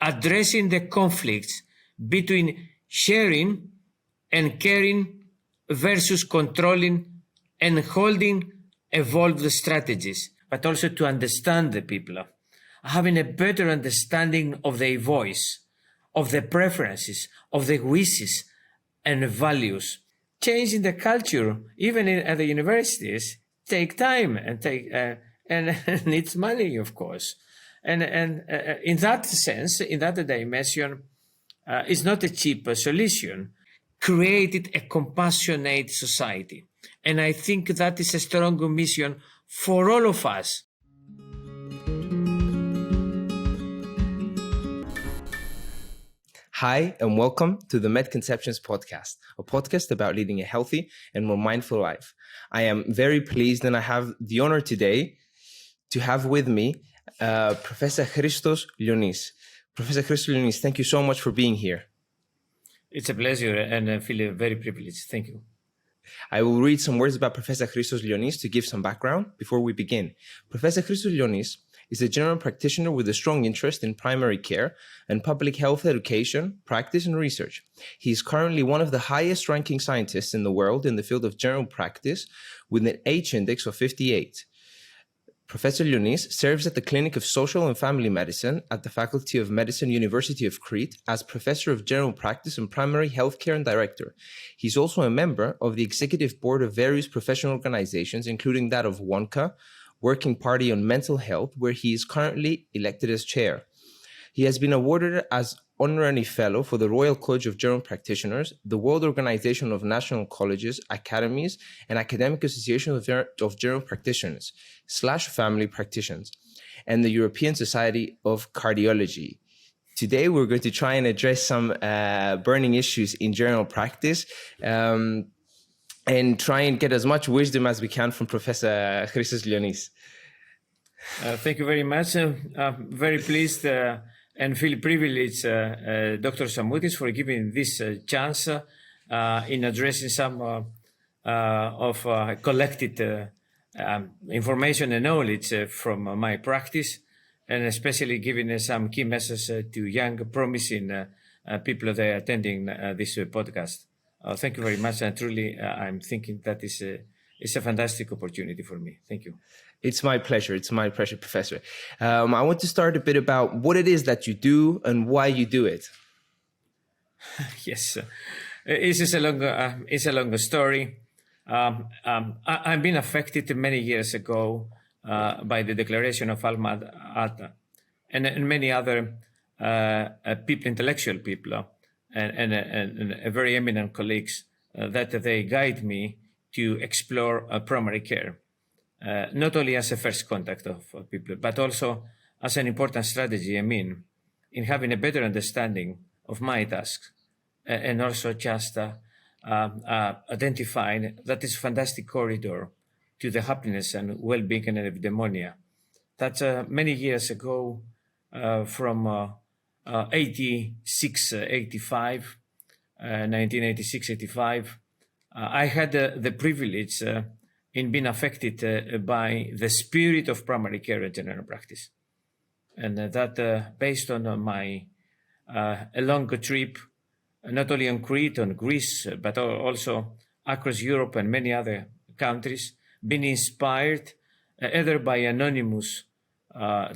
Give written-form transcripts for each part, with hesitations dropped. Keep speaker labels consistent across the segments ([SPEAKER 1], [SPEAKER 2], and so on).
[SPEAKER 1] addressing the conflicts between sharing and caring versus controlling and holding evolved strategies, but also to understand the people, having a better understanding of their voice, of their preferences, of their wishes and values. Changing the culture, even at the universities, take time and and needs money, of course. And in that sense, in that dimension, it's not a cheap solution. Created a compassionate society. And I think that is a strong mission for all of us.
[SPEAKER 2] Hi, and welcome to the Med Conceptions podcast, a podcast about leading a healthy and more mindful life. I am very pleased, and I have the honor today to have with me Professor Christos Lionis. Professor Christos Lionis, thank you so much for being here.
[SPEAKER 1] It's a pleasure, and I feel very privileged. Thank you.
[SPEAKER 2] I will read some words about Professor Christos Lionis to give some background before we begin. Professor Christos Lionis is a general practitioner with a strong interest in primary care and public health education, practice, and research. He is currently one of the highest ranking scientists in the world in the field of general practice with an H index of 58. Professor Lionis serves at the Clinic of Social and Family Medicine at the Faculty of Medicine, University of Crete, as Professor of General Practice and Primary Healthcare and Director. He's also a member of the Executive Board of various professional organizations, including that of WONCA, Working Party on Mental Health, where he is currently elected as chair. He has been awarded as Honorary Fellow for the Royal College of General Practitioners, the World Organization of National Colleges, Academies, and Academic Association of General Practitioners / Family Practitioners, and the European Society of Cardiology. Today, we're going to try and address some burning issues in general practice and try and get as much wisdom as we can from Professor Christos Lionis.
[SPEAKER 1] Thank you very much. I'm very pleased and feel privileged, Dr. Samoutis, for giving this chance in addressing some of collected information and knowledge from my practice, and especially giving some key messages to young, promising people that are attending this podcast. Thank you very much, and truly, I'm thinking that it's a fantastic opportunity for me. Thank you.
[SPEAKER 2] It's my pleasure. It's my pleasure, Professor. I want to start a bit about what it is that you do and why you do it.
[SPEAKER 1] Yes, it's a long story. I've been affected many years ago by the declaration of Alma Ata and many other people, intellectual people, and very eminent colleagues that they guide me to explore primary care, not only as a first contact of people, but also as an important strategy, in having a better understanding of my tasks, and also just identifying that is fantastic corridor to the happiness and well-being and eudaimonia. That's many years ago, from 1986-85, I had the privilege in being affected by the spirit of primary care and general practice. And that based on my a long trip, not only on Crete, on Greece, but also across Europe and many other countries, been inspired either by anonymous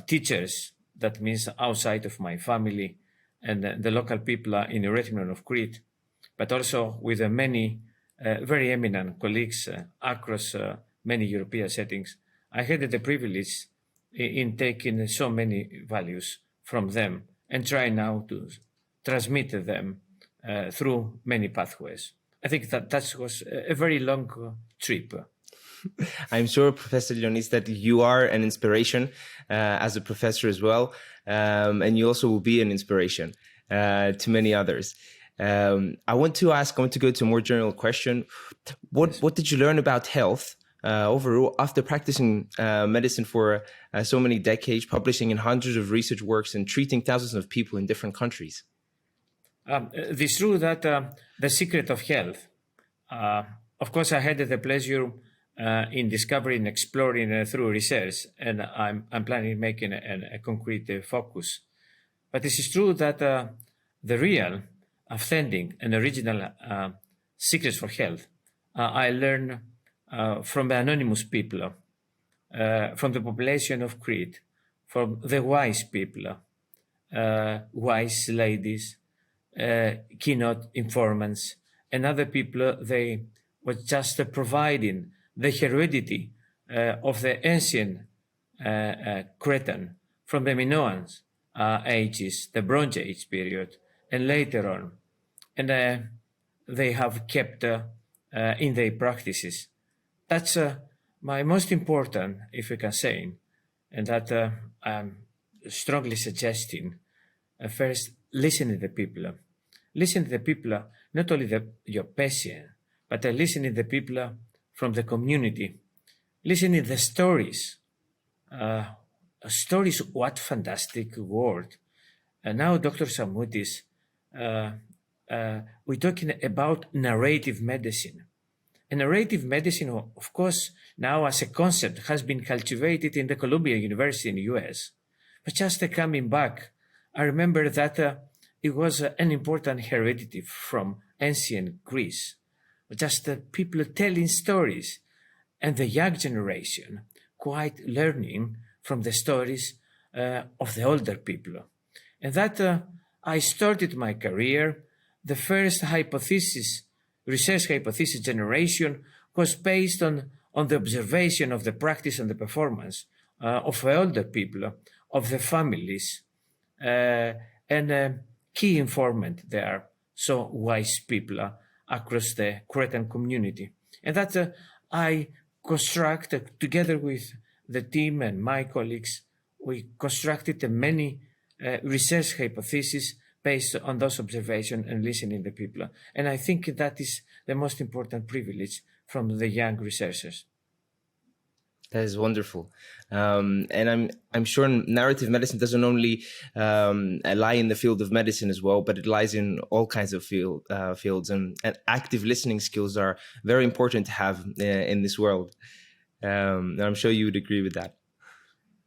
[SPEAKER 1] teachers, that means outside of my family and the local people in the region of Crete, but also with many very eminent colleagues across many European settings. I had the privilege in taking so many values from them and try now to transmit them through many pathways. I think that was a very long trip.
[SPEAKER 2] I'm sure, Professor Lionis, that you are an inspiration as a professor as well, and you also will be an inspiration to many others. I want to go to a more general question. What did you learn about health overall after practicing medicine for so many decades, publishing in hundreds of research works and treating thousands of people in different countries?
[SPEAKER 1] It's true that the secret of health, of course, I had the pleasure in discovering, exploring through research, and I'm planning making a concrete focus But it is true that the real, authentic, and original secrets for health I learned from the anonymous people, from the population of Crete, from the wise people, wise ladies, keynote informants, and other people. They were just providing the heredity of the ancient Cretan from the Minoan ages, the Bronze Age period, and later on. And they have kept in their practices. That's my most important, if we can say, and that I'm strongly suggesting. First, listen to the people. Listen to the people, not only your patient, but listen to the people from the community. Listen to the stories. Stories, what fantastic word. Now, Dr. Samoutis, we're talking about narrative medicine. And narrative medicine, of course, now as a concept has been cultivated in the Columbia University in the US. But just coming back, I remember that it was an important heredity from ancient Greece. Just people telling stories, and the young generation quite learning from the stories of the older people. And that I started my career. The first hypothesis, research hypothesis generation, was based on the observation of the practice and the performance of the older people, of the families, and key informant there, so wise people across the Cretan community. And that I constructed, together with the team and my colleagues, we constructed many research hypotheses based on those observations and listening to people. And I think that is the most important privilege from the young researchers.
[SPEAKER 2] That is wonderful, and I'm sure narrative medicine doesn't only lie in the field of medicine as well, but it lies in all kinds of fields, and active listening skills are very important to have in this world. And I'm sure you would agree with that.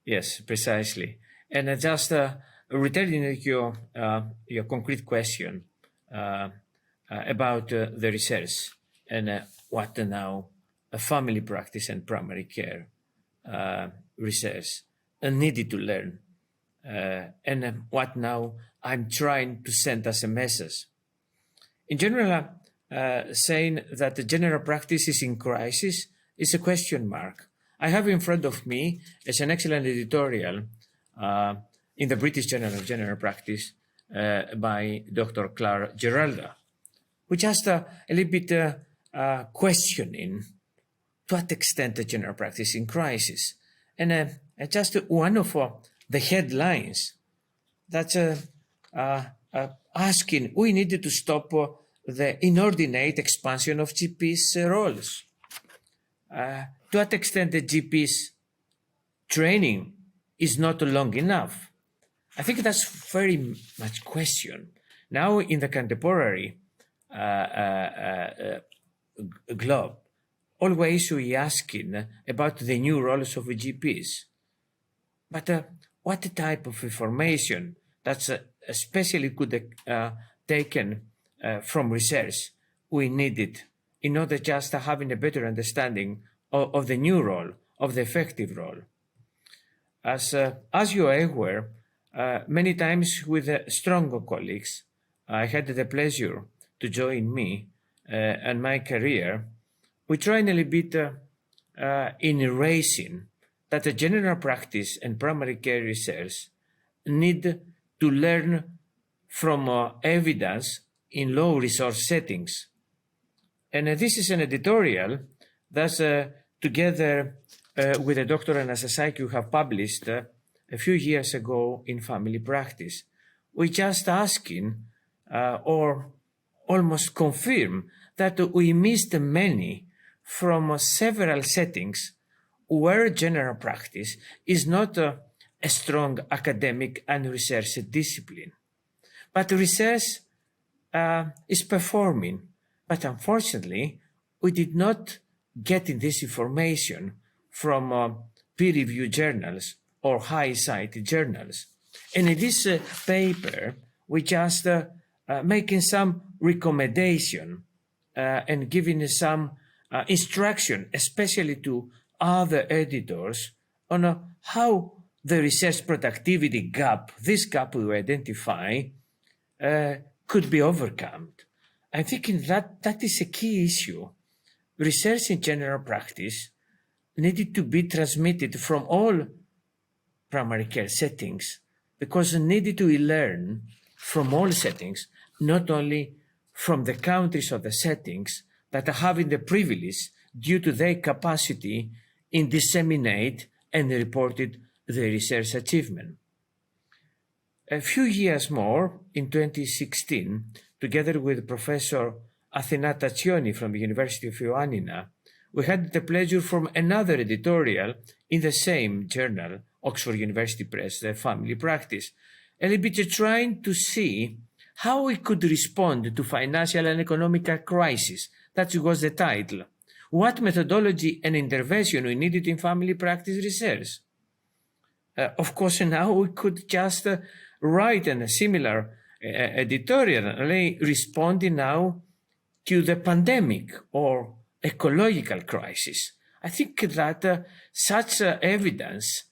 [SPEAKER 1] Yes, precisely. And just returning to your concrete question about the research and what now a family practice and primary care research needed to learn, and what now I'm trying to send as a message. In general, saying that the general practice is in crisis is a question mark. I have in front of me as an excellent editorial in the British Journal of General Practice by Dr. Clara Geralda, which just a little bit questioning to what extent the general practice is in crisis. And just one of the headlines that's asking, we needed to stop the inordinate expansion of GPs' roles. To what extent the GPs' training is not long enough? I think that's very much question. Now in the contemporary globe, always we asking about the new roles of GPs. But what type of information that's especially could taken from research we needed in order just having a better understanding of the new role, of the effective role. As you are aware, many times with stronger colleagues, I had the pleasure to join me and my career. We try a little bit in erasing that the general practice and primary care research need to learn from evidence in low resource settings. And this is an editorial that's together with a doctor and as a psych you have published a few years ago in Family Practice. We're just asking or almost confirm that we missed many from several settings where general practice is not a strong academic and research discipline. But research is performing. But unfortunately, we did not get this information from peer-reviewed journals or high-cited journals. And in this paper, we just making some recommendation and giving some instruction, especially to other editors, on how the research productivity gap, this gap we identify, could be overcome. I'm thinking that is a key issue. Research in general practice needed to be transmitted from all primary care settings because it needed to learn from all settings, not only from the countries or the settings that are having the privilege due to their capacity in disseminate and reported the research achievement. A few years more, in 2016, together with Professor Athena Tatsioni from the University of Ioannina, we had the pleasure from another editorial in the same journal, Oxford University Press, the Family Practice, a little bit trying to see how we could respond to financial and economical crisis. That was the title. What methodology and intervention we needed in family practice research. Of course, now we could just write a similar editorial responding now to the pandemic or ecological crisis. I think that such evidence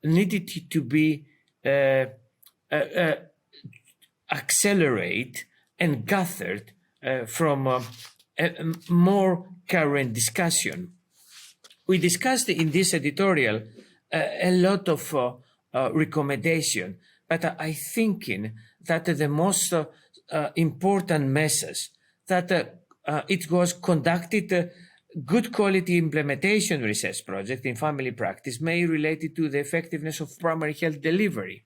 [SPEAKER 1] needed to be accelerated and gathered from a more current discussion. We discussed in this editorial a lot of recommendation, but I thinking that the most important message that it was conducted good quality implementation research project in family practice may related to the effectiveness of primary health delivery.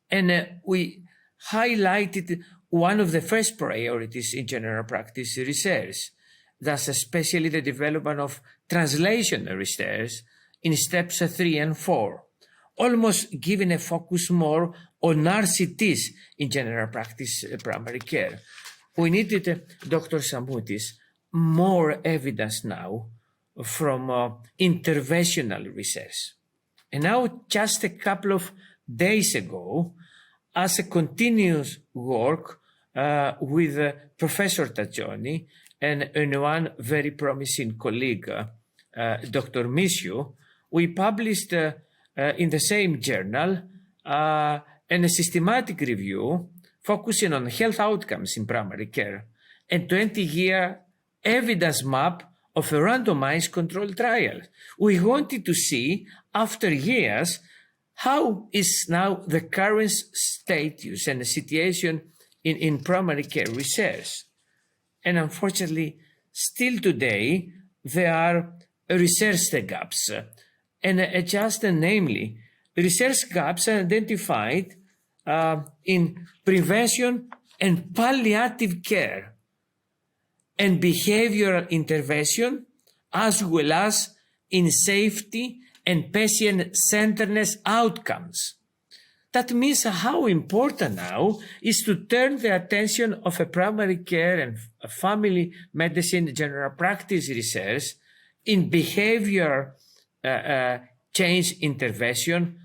[SPEAKER 1] And we highlighted one of the first priorities in general practice research, thus especially the development of translational research in steps 3 and 4, almost giving a focus more on RCTs in general practice primary care. We needed, Dr. Samoutis, more evidence now from interventional research. And now, just a couple of days ago, as a continuous work with Professor Tatsioni and one very promising colleague, Dr. Mishu, we published in the same journal a systematic review focusing on health outcomes in primary care and 20-year evidence map of a randomized controlled trial. We wanted to see, after years, how is now the current status and the situation in primary care research. And unfortunately, still today, there are research gaps. And just namely, research gaps are identified in prevention and palliative care and behavioral intervention, as well as in safety and patient-centeredness outcomes. That means how important now is to turn the attention of a primary care and family medicine general practice research in behavior change intervention,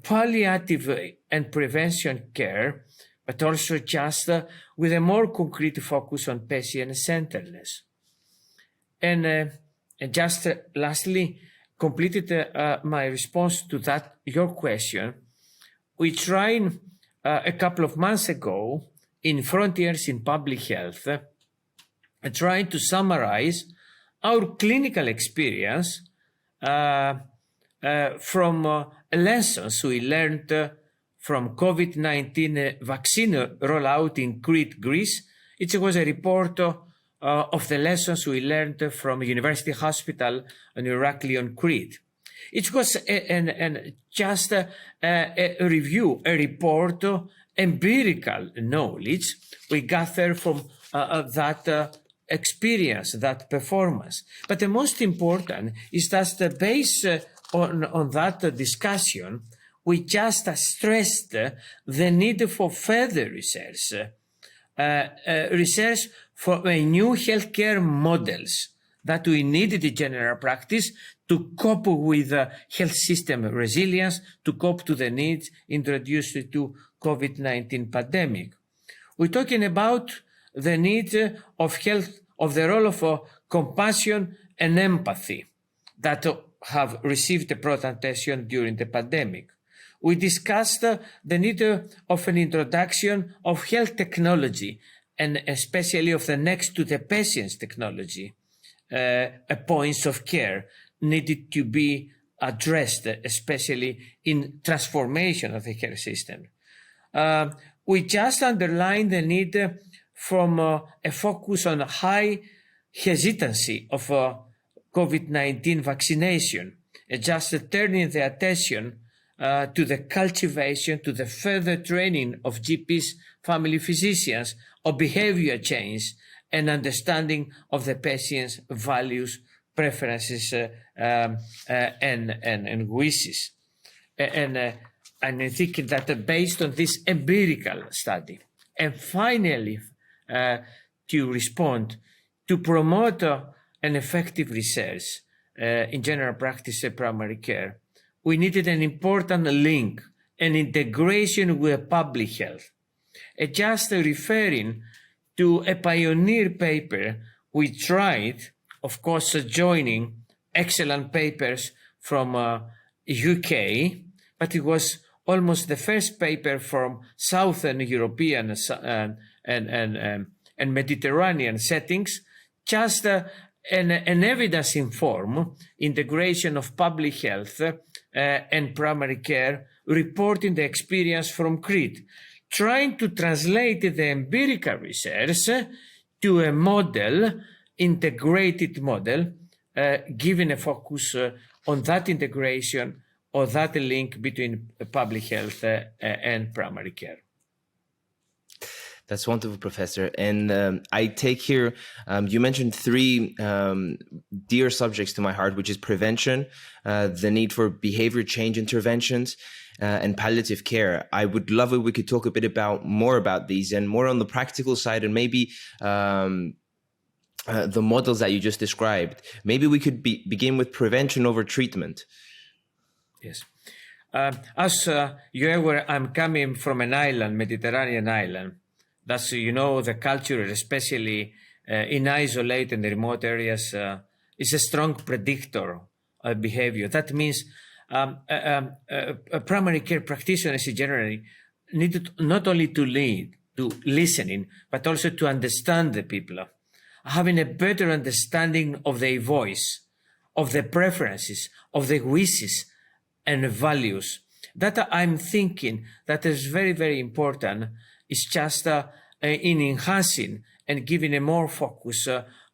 [SPEAKER 1] palliative and prevention care, but also just with a more concrete focus on patient-centeredness. And just lastly, completed my response to that, your question. We tried a couple of months ago in Frontiers in Public Health, trying to summarize our clinical experience from lessons we learned from COVID-19 vaccine rollout in Crete, Greece. It was a report of the lessons we learned from University Hospital in Heraklion, Crete. It was just a review, a report, empirical knowledge we gathered from that experience, that performance. But the most important is that based on that discussion, we just stressed the need for further research, research for new healthcare models that we needed in general practice to cope with health system resilience, to cope to the needs introduced to COVID-19 pandemic. We're talking about the need of health, of the role of compassion and empathy that have received a broad attention during the pandemic. We discussed the need of an introduction of health technology, and especially of the next to the patient's technology. Points of care needed to be addressed, especially in transformation of the care system. We just underlined the need from a focus on high hesitancy of COVID-19 vaccination, just turning the attention to the cultivation, to the further training of GPs, family physicians, of behavior change and understanding of the patient's values, preferences, and wishes. And I think that based on this empirical study, and finally, to respond, to promote an effective research in general practice and primary care, we needed an important link, an integration with public health. Just referring to a pioneer paper, we tried, of course, joining excellent papers from UK, but it was almost the first paper from Southern European and Mediterranean settings, just an evidence-informed integration of public health and primary care, reporting the experience from Crete, trying to translate the empirical research to a model, integrated model, giving a focus on that integration or that link between public health and primary care.
[SPEAKER 2] That's wonderful, Professor. And I take here, you mentioned three dear subjects to my heart, which is prevention, the need for behavior change interventions, and palliative care. I would love it we could talk a bit more about these and more on the practical side, and maybe the models that you just described. Maybe we could begin with prevention over treatment.
[SPEAKER 1] Yes. As you're aware, I'm coming from an island, Mediterranean island. That's, the culture, especially in isolated and remote areas, is a strong predictor of behavior. That means primary care practitioners generally need not only to lead, to listening, but also to understand the people, having a better understanding of their voice, of their preferences, of their wishes and values. That I'm thinking that is very, very important. It's just in enhancing and giving a more focus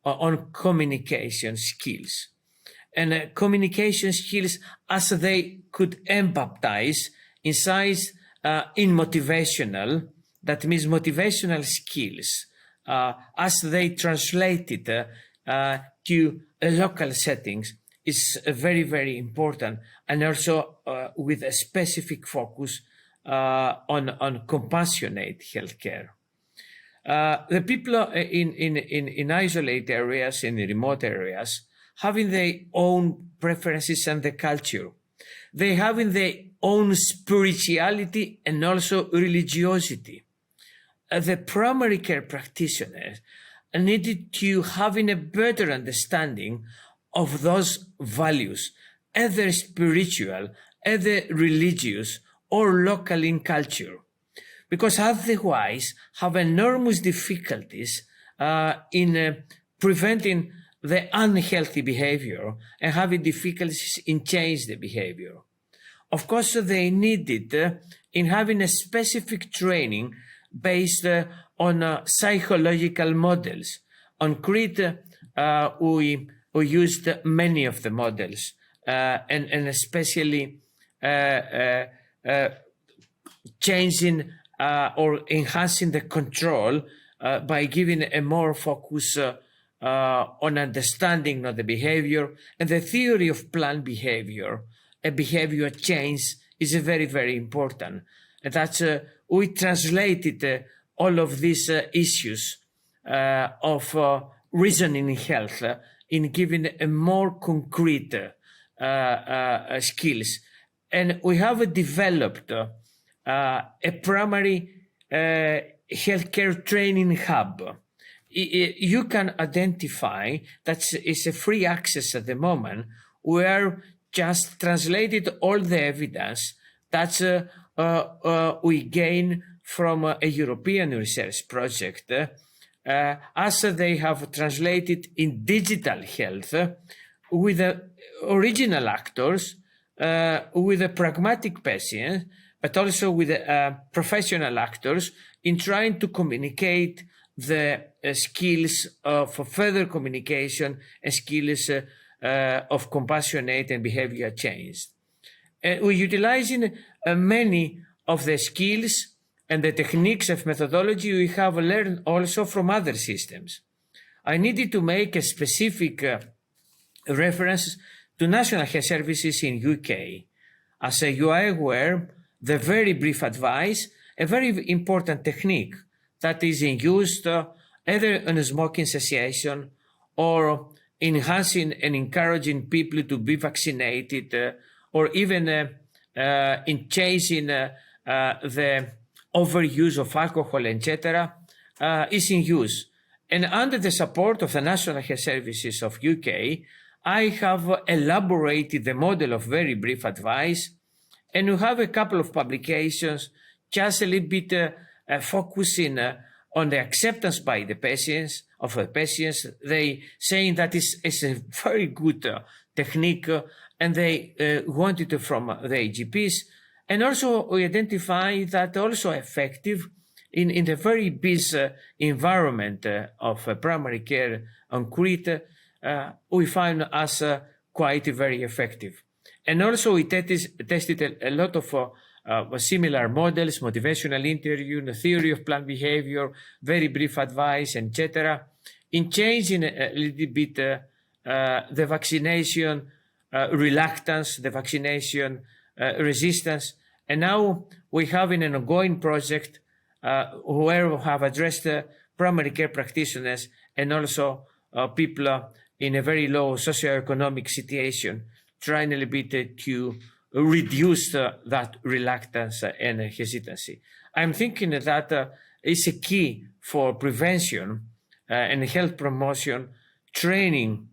[SPEAKER 1] on communication skills. And communication skills as they could empathize inside in motivational, that means motivational skills, as they translated to local settings is very, very important, and also with a specific focus on compassionate healthcare. The people in isolated areas, in remote areas, having their own preferences and the culture. They having their own spirituality and also religiosity. The primary care practitioners needed to having a better understanding of those values, either spiritual, either religious, or local in culture, because otherwise have enormous difficulties in preventing the unhealthy behavior and having difficulties in change the behavior. Of course, they needed in having a specific training based on psychological models. On Crete, we used many of the models, and especially changing or enhancing the control by giving a more focus on understanding of the behavior and the theory of planned behavior. A behavior change is very, very important. And that's we translated all of these issues of reasoning in health in giving a more concrete skills. And we have developed a primary healthcare training hub. You can identify that it's a free access at the moment, where just translated all the evidence that we gain from a European research project, as they have translated in digital health with original actors, with a pragmatic patient, but also with professional actors in trying to communicate the skills of further communication and skills of compassionate and behavior change. We're utilizing many of the skills and the techniques of methodology we have learned also from other systems. I needed to make a specific reference to National Health Services in UK. As you are aware, the very brief advice, a very important technique that is in use either in smoking cessation or enhancing and encouraging people to be vaccinated, or even in chasing the overuse of alcohol, etc., is in use. And under the support of the National Health Services of UK, I have elaborated the model of very brief advice, and we have a couple of publications just a little bit focusing on the acceptance by the patients, of the patients. They saying that it's a very good technique, and they want it from the AGPs. And also we identify that also effective in the very busy environment of primary care on Crete. We find us quite very effective. And also we tested a lot of similar models, motivational interview, the theory of planned behavior, very brief advice, etc., in changing a little bit the vaccination reluctance, the vaccination resistance. And now we have in an ongoing project where we have addressed primary care practitioners and also people in a very low socioeconomic situation, trying a little bit to reduce that reluctance and hesitancy. I'm thinking that it's a key for prevention and health promotion, training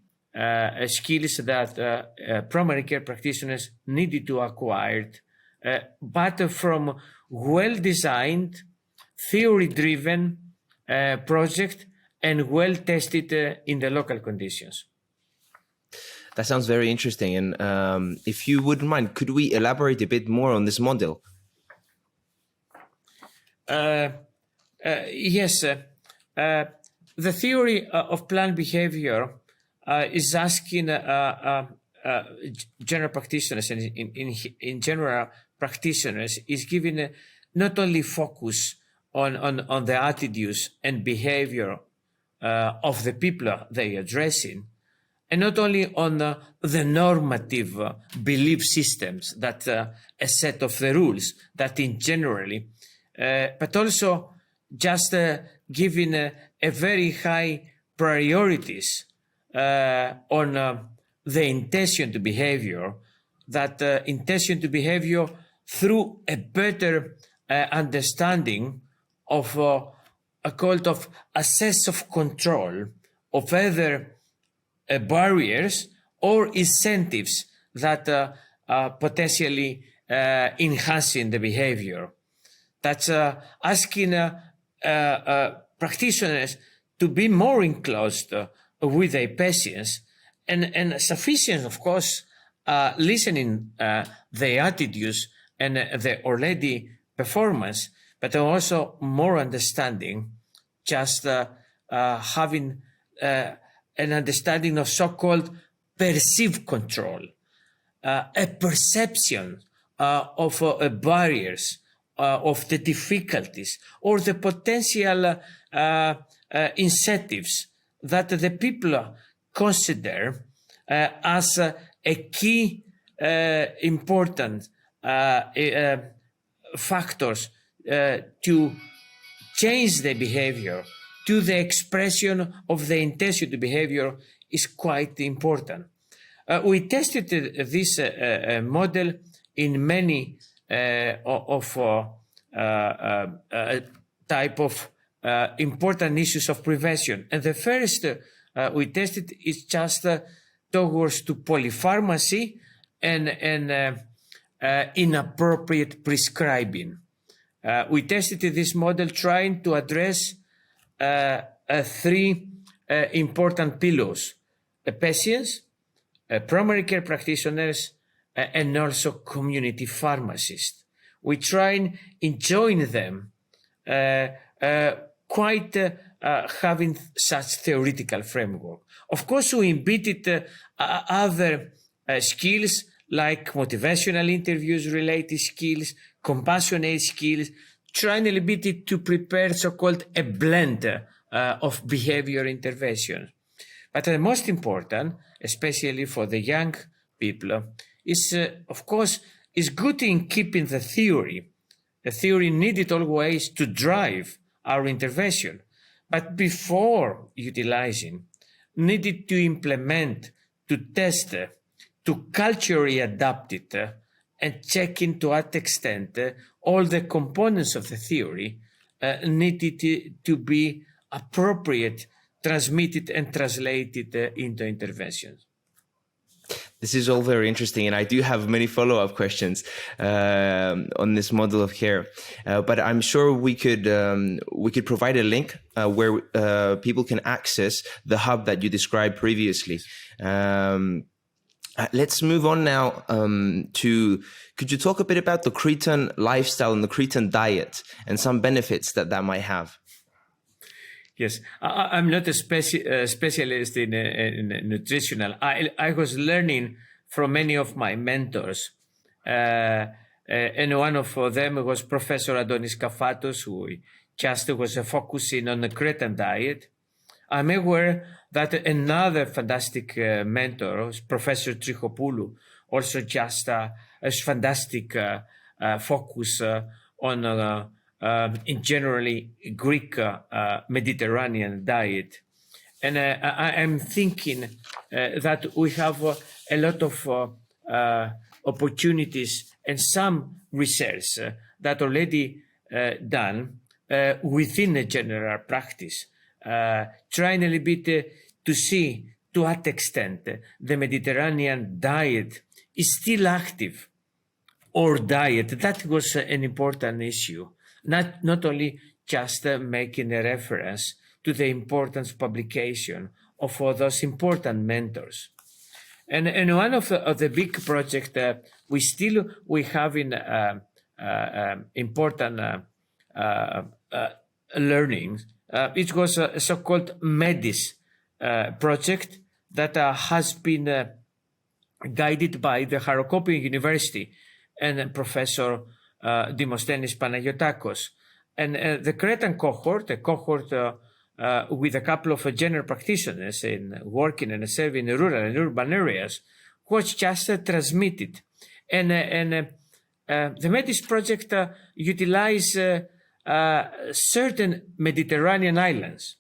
[SPEAKER 1] skills that primary care practitioners needed to acquire, but from well-designed, theory-driven project and well-tested in the local conditions.
[SPEAKER 2] That sounds very interesting. And if you wouldn't mind, could we elaborate a bit more on this model?
[SPEAKER 1] Yes. The theory of planned behavior is asking general practitioners, and in general practitioners, is giving not only focus on the attitudes and behavior of the people they are addressing, and not only on the normative belief systems that a set of the rules that in generally, but also just giving a very high priorities on the intention to behavior, that intention to behavior through a better understanding of a cult of a sense of control of either barriers or incentives that potentially enhancing the behavior. That's asking practitioners to be more enclosed with their patients and sufficient, of course, listening their attitudes and their already performance, but also more understanding, just having an understanding of so-called perceived control, a perception of barriers, of the difficulties, or the potential incentives that the people consider as a key important factors to change the behavior, to the expression of the intention to behavior is quite important. We tested this model in many type of important issues of prevention. And the first we tested is just towards to polypharmacy and inappropriate prescribing. We tested this model trying to address three important pillars: patients, primary care practitioners, and also community pharmacists. We try and join them having such theoretical framework. Of course, we embedded other skills like motivational interviews related skills, compassionate skills, trying a little bit to prepare so-called a blend of behavior intervention. But the most important, especially for the young people, is of course, is good in keeping the theory. The theory needed always to drive our intervention, but before utilizing, needed to implement, to test, to culturally adapt it, and checking to what extent all the components of the theory needed to be appropriate, transmitted and translated into interventions.
[SPEAKER 2] This is all very interesting, and I do have many follow-up questions on this model of care. But I'm sure we could provide a link where people can access the hub that you described previously. Let's move on now to, could you talk a bit about the Cretan lifestyle and the Cretan diet and some benefits that might have?
[SPEAKER 1] Yes, I'm not a specialist in nutritional. I was learning from many of my mentors, and one of them was Professor Adonis Kafatos, who just was focusing on the Cretan diet. I'm aware that another fantastic mentor, Professor Trichopoulou, also just a fantastic focus on in generally Greek Mediterranean diet. And I'm thinking that we have a lot of opportunities and some research that already done within a general practice, trying a little bit to see to what extent the Mediterranean diet is still active, or diet. That was an important issue. Not only just making a reference to the importance of publication of those important mentors. And one of the big projects we have in important learning, it was a so-called MEDIS project that has been guided by the Harrokopi University and Professor Demosthenis Panagiotakos. And the Cretan cohort, a cohort with a couple of general practitioners in working and serving in rural and urban areas, was just transmitted. And the MEDIS project utilized certain Mediterranean islands,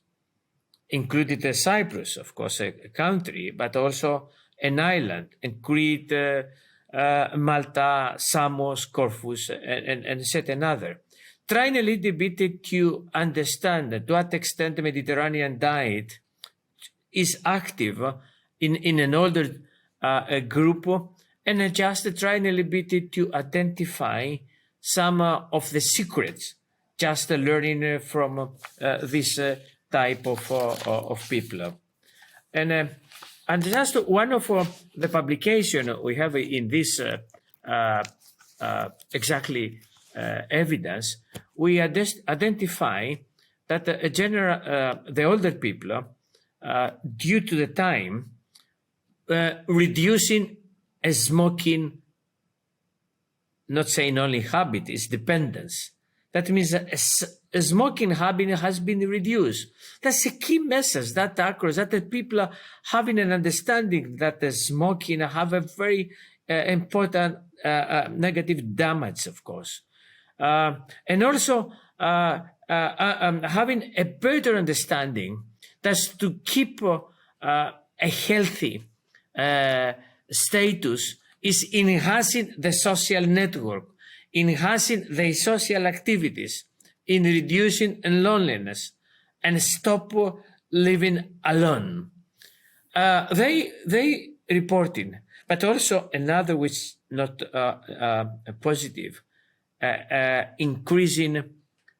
[SPEAKER 1] included Cyprus, of course, a country, but also an island, and Crete, Malta, Samos, Corfus, and certain other. Trying a little bit to understand to what extent the Mediterranean diet is active in an older group, and just trying a little bit to identify some of the secrets, just learning from this type of people. And just one of the publication we have in this evidence, we identify that the older people, due to the time, reducing smoking, not saying only habit, is dependence. That means a smoking habit has been reduced. That's a key message that occurs, that the people are having an understanding that the smoking have a very important negative damage, of course. And also having a better understanding that's to keep a a healthy status is enhancing the social network, enhancing the social activities, in reducing loneliness, and stop living alone. They reporting, but also another which not positive, increasing,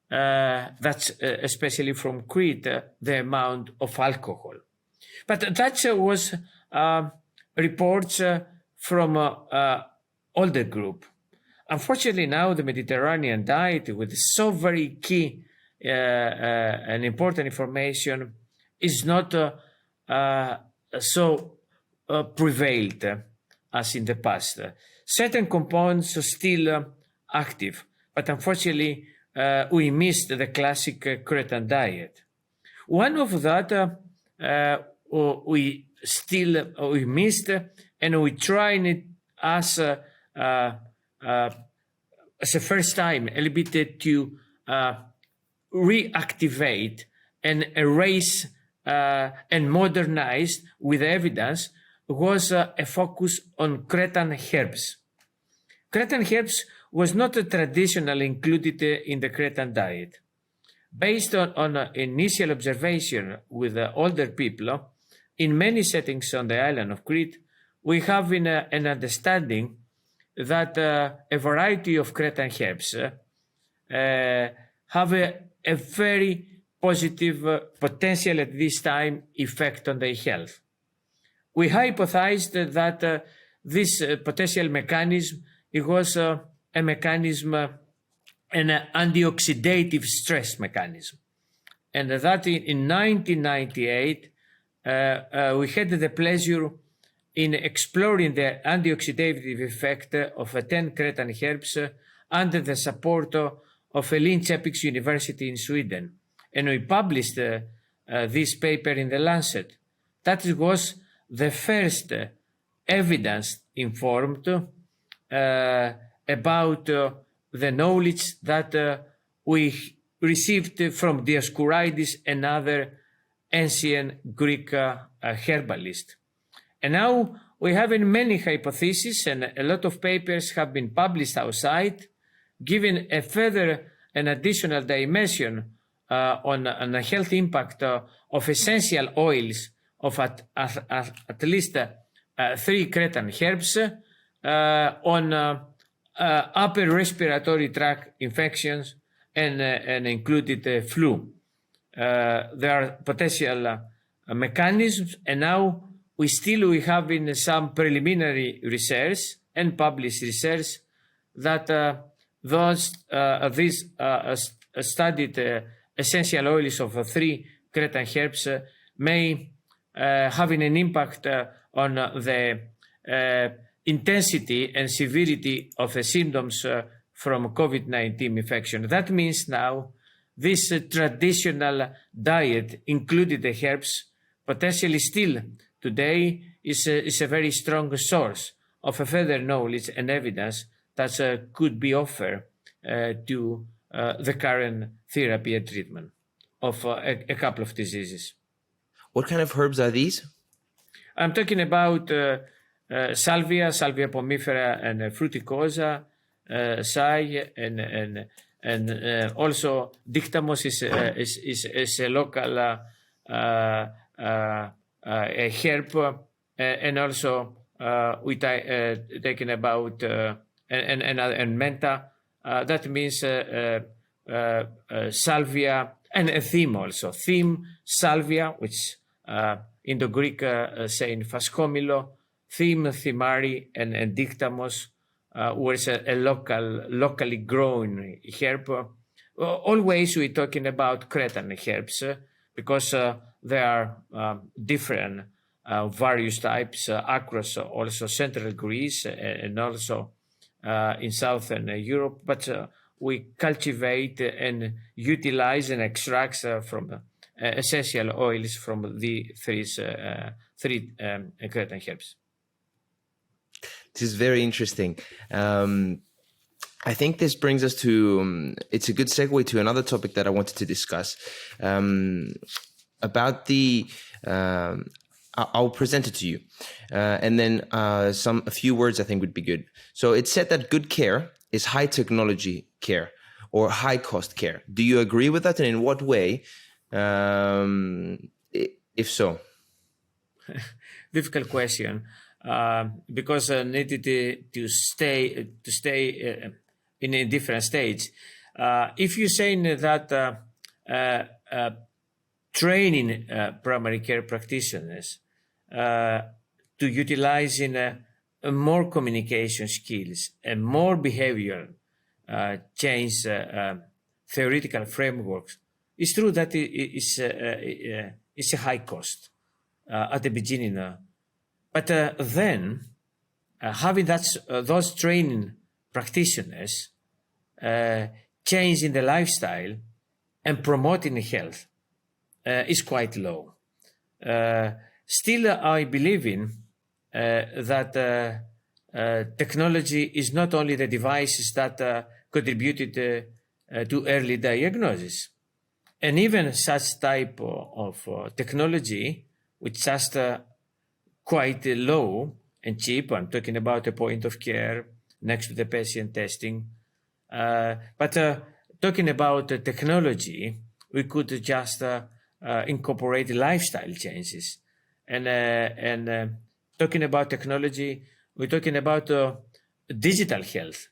[SPEAKER 1] that's especially from Crete, the amount of alcohol. But that was reports from older group. Unfortunately, now the Mediterranean diet, with so very key and important information, is not so prevailed as in the past. Certain components are still active, but unfortunately, we missed the classic Cretan diet. One of that we missed, and we tried it as a first time a little bit to reactivate and erase and modernize with evidence, was a focus on Cretan herbs. Cretan herbs was not traditionally included in the Cretan diet. Based on initial observation with older people, in many settings on the island of Crete, we have an understanding that a variety of Cretan herbs have a very positive potential at this time effect on their health. We hypothesized that this potential mechanism, it was a mechanism, an antioxidative stress mechanism. And that in 1998, we had the pleasure in exploring the antioxidative effect of 10 Cretan herbs under the support of Linköpings University in Sweden. And we published this paper in the Lancet. That was the first evidence-informed about the knowledge that we received from Dioscurides and other ancient Greek herbalists. And now we have many hypotheses, and a lot of papers have been published outside, giving a further and additional dimension on a health impact of essential oils of at least 3 Cretan herbs on upper respiratory tract infections and included flu. There are potential mechanisms, and now we have in some preliminary research and published research that these studied essential oils of 3 Cretan herbs may having an impact on the intensity and severity of the symptoms from COVID-19 infection. That means now this traditional diet, including the herbs, potentially still today is a very strong source of further knowledge and evidence that could be offered to the current therapy and treatment of a couple of diseases.
[SPEAKER 2] What kind of herbs are these?
[SPEAKER 1] I'm talking about salvia pomifera, and fruticosa, sai, and also dictamos is a local a herb, and also we taking about and menta. That means salvia and a theme also. Theme, salvia, which in the Greek saying fascomilo, theme, thymari, and dictamos was a locally grown herb. Always we're talking about Cretan herbs because there are different various types across also Central Greece and also in Southern Europe, but we cultivate and utilize and extract from essential oils from the three Cretan herbs.
[SPEAKER 2] This is very interesting. I think this brings us to, it's a good segue to another topic that I wanted to discuss, about the I'll present it to you, and then a few words I think would be good. So it's said that good care is high technology care or high cost care. Do you agree with that, and in what way, if so?
[SPEAKER 1] Difficult question, because I needed to stay in a different stage. If you're saying that training primary care practitioners to utilizing more communication skills and more behavioral change theoretical frameworks, it's true that it's a high cost at the beginning. But then having those training practitioners changing the lifestyle and promoting health is quite low. Still, I believe in that technology is not only the devices that contributed to early diagnosis, and even such type of technology, which just quite low and cheap. I'm talking about a point of care next to the patient testing. But talking about technology, we could just incorporate lifestyle changes. And talking about technology, we're talking about digital health.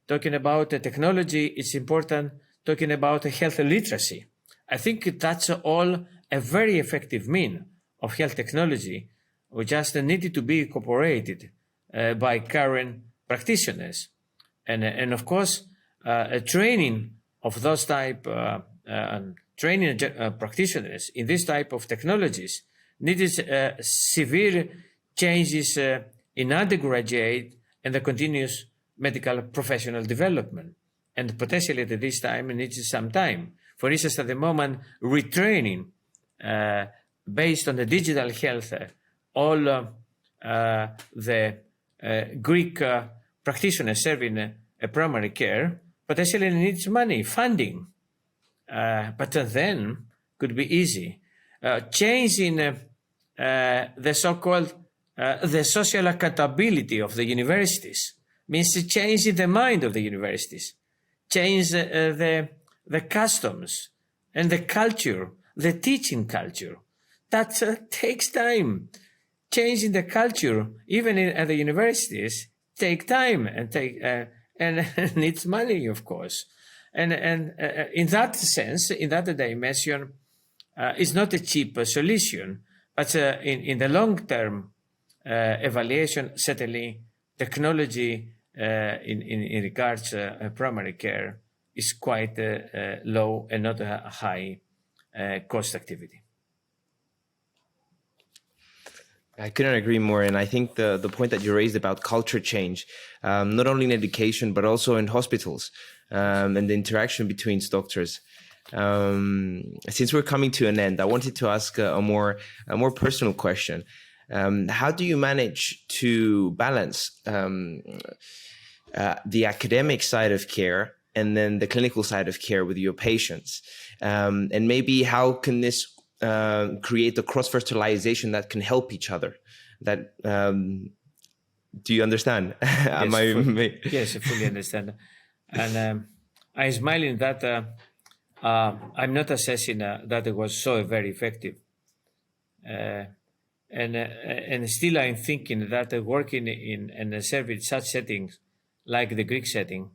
[SPEAKER 1] Talking about technology, it's important talking about health literacy. I think that's all a very effective mean of health technology. We just needed to be incorporated by current practitioners. And of course, training of those type training practitioners in this type of technologies needed severe changes in undergraduate and the continuous medical professional development. And potentially at this time, it needs some time. For instance, at the moment, retraining based on the digital health, all the Greek practitioners serving a primary care potentially needs money, funding. But then could be easy. Changing the so-called the social accountability of the universities means changing the mind of the universities, change the customs and the culture, the teaching culture. That takes time. Changing the culture, even at the universities, take time and and needs money, of course. And in that sense, in that dimension, it's not a cheap solution, but in the long-term evaluation, certainly technology in regards primary care is quite low and not a high cost activity.
[SPEAKER 2] I couldn't agree more. And I think the point that you raised about culture change, not only in education, but also in hospitals and the interaction between doctors. Since we're coming to an end, I wanted to ask a more personal question. How do you manage to balance the academic side of care and then the clinical side of care with your patients? And maybe how can this create the cross-fertilization that can help each other? That do you understand?
[SPEAKER 1] Yes, I fully understand. And I'm smiling that I'm not assessing that it was so very effective. And still I'm thinking that working in serving such settings like the Greek setting,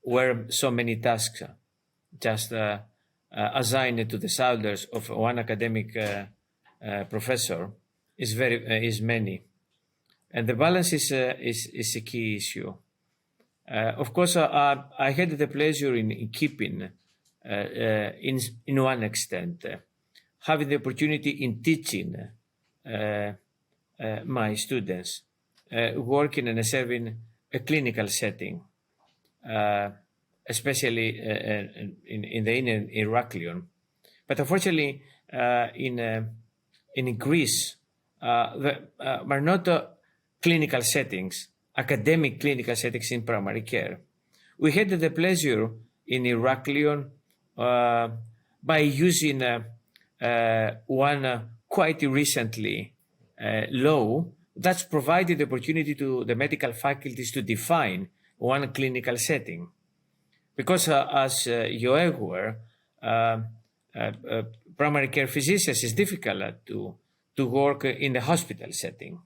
[SPEAKER 1] where so many tasks just assigned to the shoulders of one academic professor is many, and the balance is a key issue. Of course, I had the pleasure in keeping, in one extent, having the opportunity in teaching my students, working and serving a clinical setting, especially in the inner Heraklion. But unfortunately, in Greece, there are not clinical settings, academic clinical settings in primary care. We had the pleasure in Heraklion by using one quite recently law that's provided the opportunity to the medical faculties to define one clinical setting. Because as you're aware, primary care physicians is difficult to work in the hospital setting.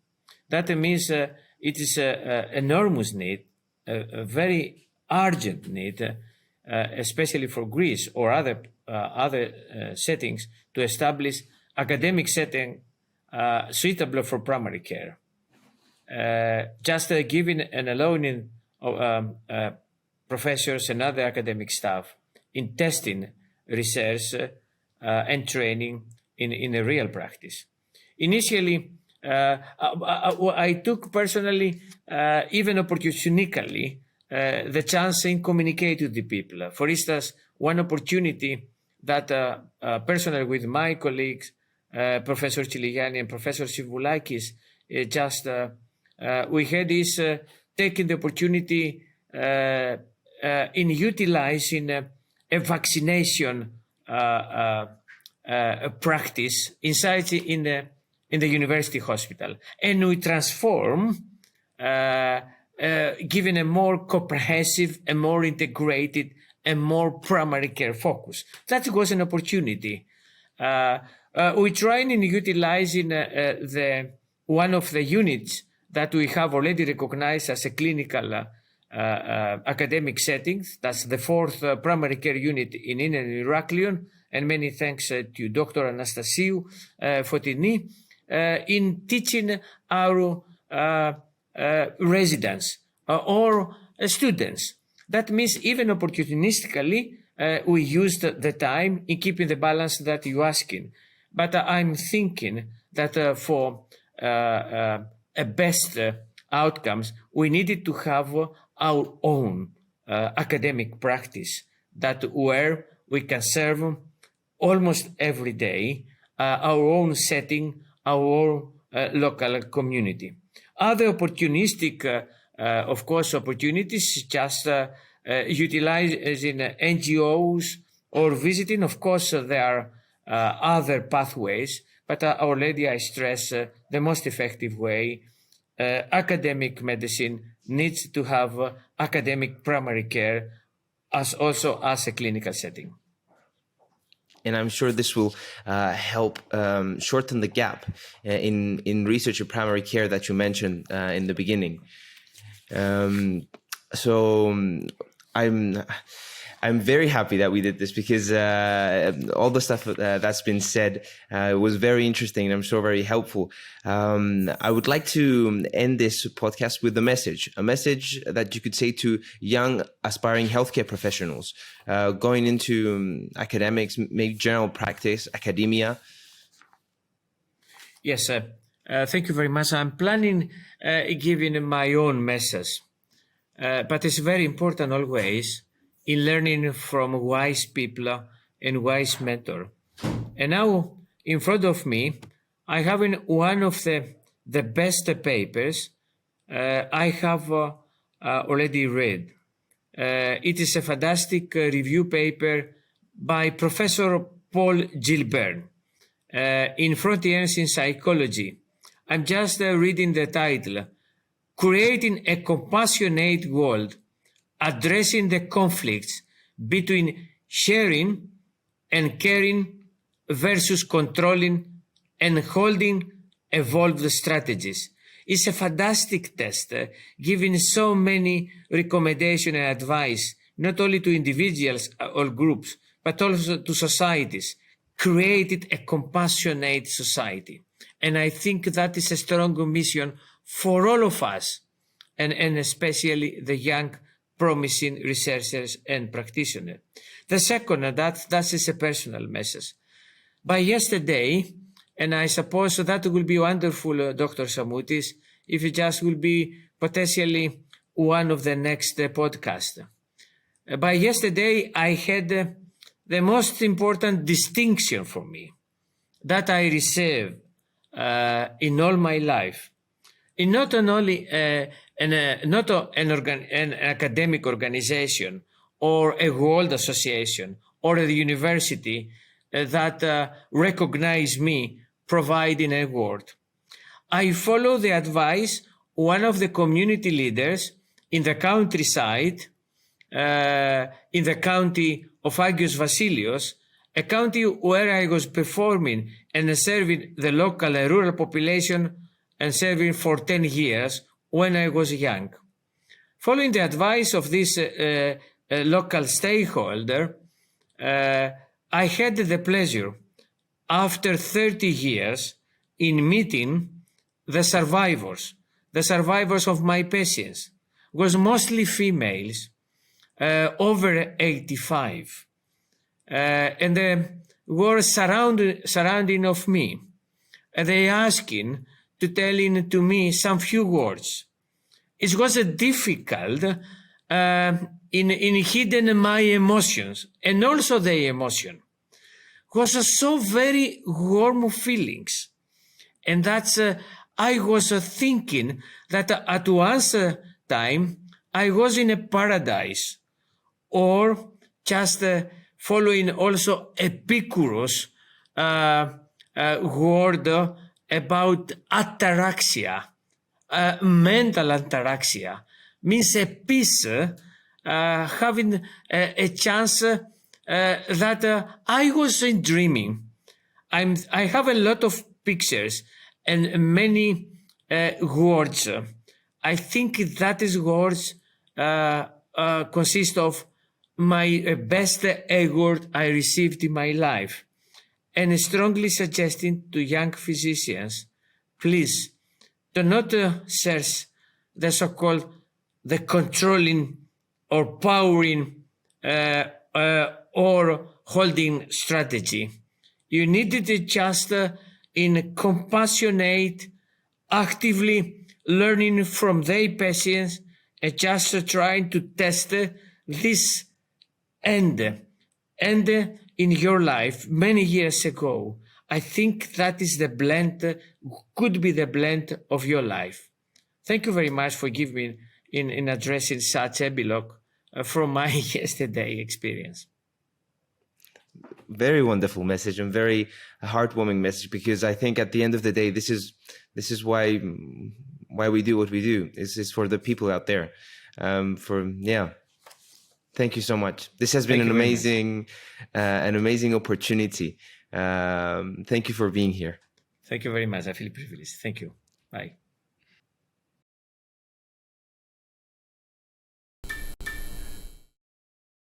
[SPEAKER 1] That means it is an enormous need, a very urgent need, especially for Greece or other settings, to establish academic setting suitable for primary care. Just giving and allowing professors and other academic staff in testing, research, and training in a real practice. Initially, I took personally, even opportunistically, the chance in communicate with the people. For instance, one opportunity that personally with my colleagues, Professor Chiliani and Professor Sivoulakis, we had is taking the opportunity in utilizing a vaccination practice inside in the university hospital, and we transform, giving a more comprehensive, a more integrated, and more primary care focus. That was an opportunity. We trying in utilizing one of the units that we have already recognized as a clinical academic settings. That's the 4th primary care unit in Heraklion, and many thanks to Dr. Anastasiou Fotini in teaching our residents or students. That means even opportunistically, we used the time in keeping the balance that you're asking. But I'm thinking that for a best outcomes, we needed to have our own academic practice that where we can serve almost every day our own setting, our own local community. Other opportunistic, of course, opportunities, just utilizing NGOs or visiting. Of course, there are other pathways, but already I stress the most effective way. Academic medicine needs to have academic primary care also as a clinical setting.
[SPEAKER 2] And I'm sure this will help shorten the gap in research and primary care that you mentioned in the beginning. I'm very happy that we did this, because all the stuff that's been said was very interesting and I'm sure very helpful. I would like to end this podcast with a message that you could say to young aspiring healthcare professionals going into academics, maybe general practice, academia.
[SPEAKER 1] Yes, thank you very much. I'm planning giving my own message, but it's very important always in learning from wise people and wise mentor. And now in front of me, I have one of the best papers I have already read. It is a fantastic review paper by Professor Paul Gilbert in Frontiers in Psychology. I'm just reading the title, Creating a Compassionate World, Addressing the Conflicts Between Sharing and Caring versus Controlling and Holding Evolved Strategies. It's a fantastic test, giving so many recommendations and advice, not only to individuals or groups, but also to societies. Created a compassionate society. And I think that is a strong mission for all of us, and especially the young promising researchers and practitioners. The second, that is a personal message. By yesterday, and I suppose that will be wonderful, Dr. Samoutis, if it just will be potentially one of the next podcasts. By yesterday, I had the most important distinction for me that I received in all my life. In not only an academic organization or a world association or a university that recognize me provide in a word. I follow the advice one of the community leaders in the countryside, in the county of Agios Vasilios, a county where I was performing and serving the local and rural population and serving for 10 years when I was young. Following the advice of this local stakeholder, I had the pleasure, after 30 years, in meeting the survivors of my patients. It was mostly females, over 85, and they were surrounding of me. And they asking to telling to me some few words. It was difficult in hidden my emotions and also their emotion. It was so very warm feelings, and that's I was thinking that at once time I was in a paradise, or just following also Epicurus word about ataraxia, mental ataraxia, means a peace, having a chance that I was dreaming. I have a lot of pictures and many words. I think that is words consist of my best award I received in my life, and strongly suggesting to young physicians, please do not search the so-called the controlling or powering or holding strategy. You needed it just in compassionate, actively learning from their patients and just trying to test this end in your life many years ago. I think that is the blend, could be the blend of your life. Thank you very much for giving me in addressing such epilogue from my yesterday experience.
[SPEAKER 2] Very wonderful message and very heartwarming message, because I think at the end of the day, this is why we do what we do. This is for the people out there. Thank you so much. This has been an amazing opportunity. Thank you for being here.
[SPEAKER 1] Thank you very much. I feel privileged. Thank you. Bye.